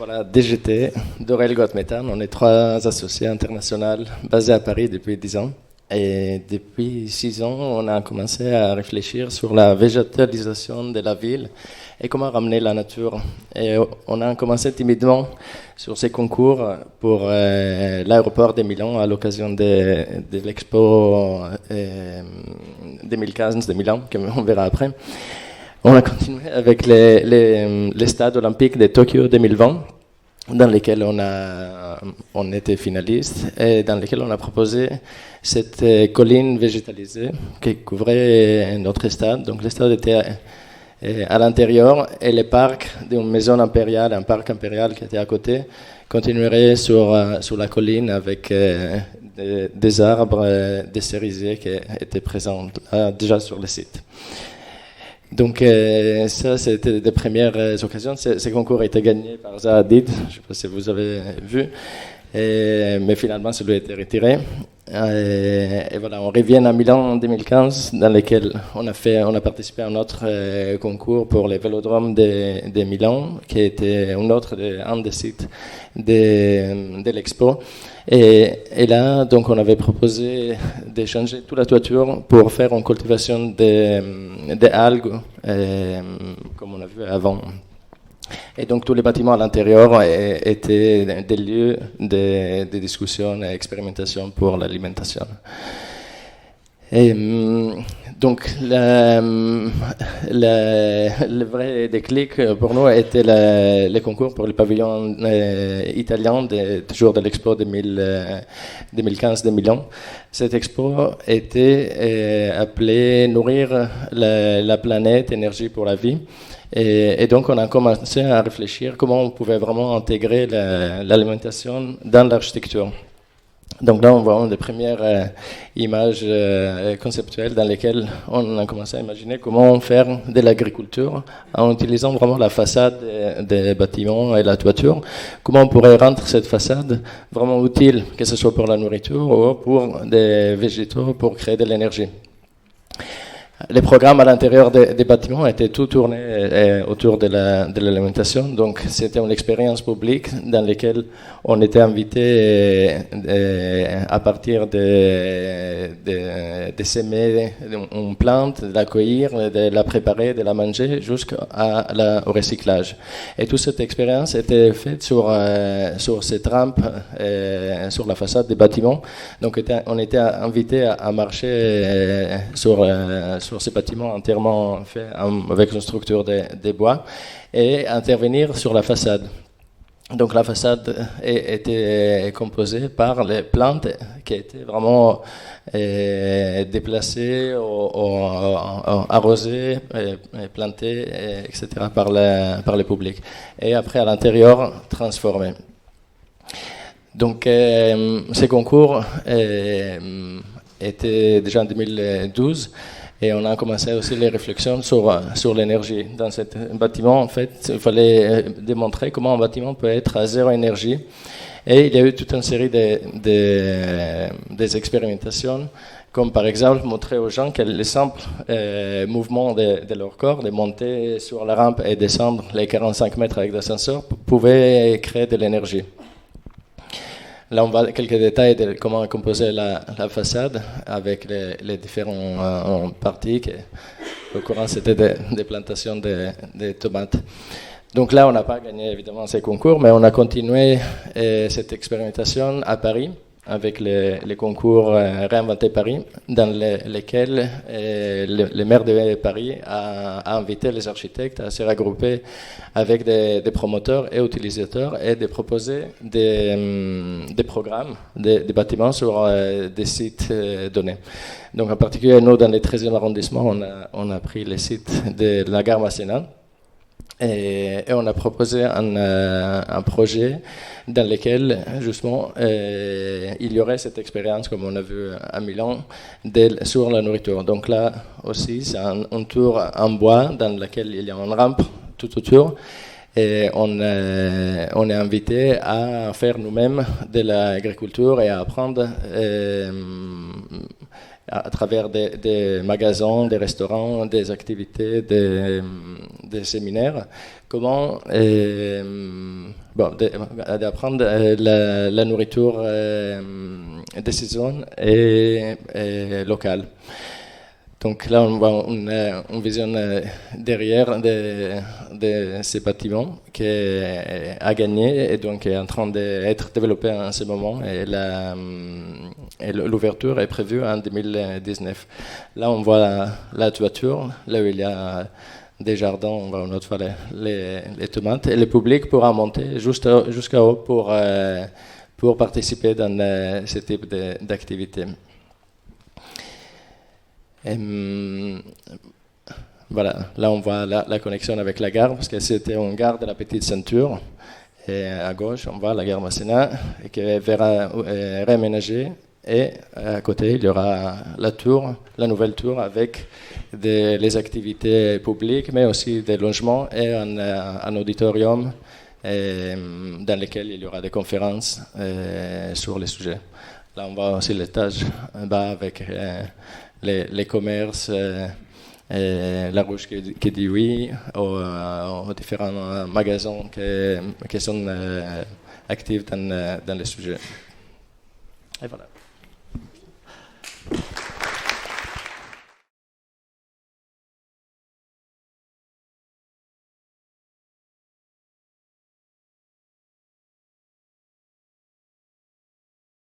Voilà, DGT, Dorel Gottmetan, on est 3 associés internationaux basés à Paris depuis 10 ans. Et depuis 6 ans, on a commencé à réfléchir sur la végétalisation de la ville et comment ramener la nature. Et on a commencé timidement sur ces concours pour l'aéroport de Milan à l'occasion de l'Expo 2015 de Milan, qu'on verra après. On a continué avec les stades olympiques de Tokyo 2020, dans lesquels on était finaliste et dans lesquels on a proposé cette colline végétalisée qui couvrait notre stade. Donc le stade était à l'intérieur et le parc d'une maison impériale, un parc impérial qui était à côté, continuerait sur la colline avec des arbres, des cerisiers qui étaient présents déjà sur le site. Donc ça, c'était des premières occasions. Ce concours a été gagné par Zaha Hadid, je ne sais pas si vous avez vu, mais finalement, celui a été retiré. Et voilà, on revient à Milan en 2015, dans lequel on a participé à un autre concours pour les vélodromes de Milan, qui était un des sites de l'Expo. Et là, donc, on avait proposé de changer toute la toiture pour faire une cultivation des algues, comme on a vu avant. Et donc, tous les bâtiments à l'intérieur étaient des lieux de discussion et expérimentation pour l'alimentation. Et donc, le vrai déclic pour nous était le concours pour le pavillon italien toujours de l'Expo 2015 de Milan. Cette expo était appelée Nourrir la planète, énergie pour la vie. Et donc, on a commencé à réfléchir comment on pouvait vraiment intégrer l'alimentation dans l'architecture. Donc là, on voit des premières images conceptuelles dans lesquelles on a commencé à imaginer comment faire de l'agriculture en utilisant vraiment la façade des bâtiments et la toiture. Comment on pourrait rendre cette façade vraiment utile, que ce soit pour la nourriture ou pour des végétaux, pour créer de l'énergie. Les programmes à l'intérieur des bâtiments étaient tout tournés autour de l'alimentation. Donc, c'était une expérience publique dans laquelle on était invité à partir de s'aimer une plante, de la cueillir, de la préparer, de la manger, jusqu'au recyclage. Et toute cette expérience était faite sur cette rampe, sur la façade des bâtiments. Donc, on était invité à marcher sur ces bâtiments entièrement faits avec une structure de bois et intervenir sur la façade. Donc la façade était composée par les plantes qui étaient vraiment déplacées, arrosées, plantées, etc. par le public. Et après à l'intérieur, transformées. Donc ces concours étaient déjà en 2012. Et on a commencé aussi les réflexions sur l'énergie. Dans ce bâtiment, en fait, il fallait démontrer comment un bâtiment peut être à zéro énergie. Et il y a eu toute une série des expérimentations, comme par exemple montrer aux gens que les simples mouvements de leur corps, de monter sur la rampe et descendre les 45 mètres avec l'ascenseur, pouvaient créer de l'énergie. Là, on voit quelques détails de comment composer la façade avec les différentes parties. Au courant, c'était des plantations de tomates. Donc là, on n'a pas gagné évidemment ces concours, mais on a continué cette expérimentation à Paris avec les concours Réinventer Paris, dans lesquels le maire de Paris a invité les architectes à se regrouper avec des promoteurs et utilisateurs et de proposer des programmes, des bâtiments sur des sites donnés. Donc en particulier, nous, dans le 13e arrondissement, on a pris les sites de la gare Masséna. Et on a proposé un projet dans lequel, justement, il y aurait cette expérience, comme on a vu à Milan, sur la nourriture. Donc là aussi, c'est un tour en bois dans lequel il y a une rampe tout autour. Et on est invité à faire nous-mêmes de l'agriculture et à apprendre à travers des magasins, des restaurants, des activités, des séminaires, comment d'apprendre la nourriture des saisons et locale. Donc là, on visionne derrière de ces bâtiments qui a gagné et donc est en train d'être développé en ce moment. Et l'ouverture est prévue en 2019. Là, on voit la toiture, là où il y a des jardins, on voit une autre fois les tomates. Et le public pourra monter jusqu'à haut pour participer dans ce type d'activité. Voilà, là on voit la connexion avec la gare, parce que c'était une gare de la Petite Ceinture. Et à gauche, on voit la gare Masséna, qui verra réaménagée. Et à côté, il y aura la nouvelle tour avec les activités publiques, mais aussi des logements et un auditorium dans lequel il y aura des conférences sur les sujets. Là, on voit aussi l'étage en bas avec les commerces, la Rouge qui dit oui, aux différents magasins qui sont actifs dans les sujets. Et voilà.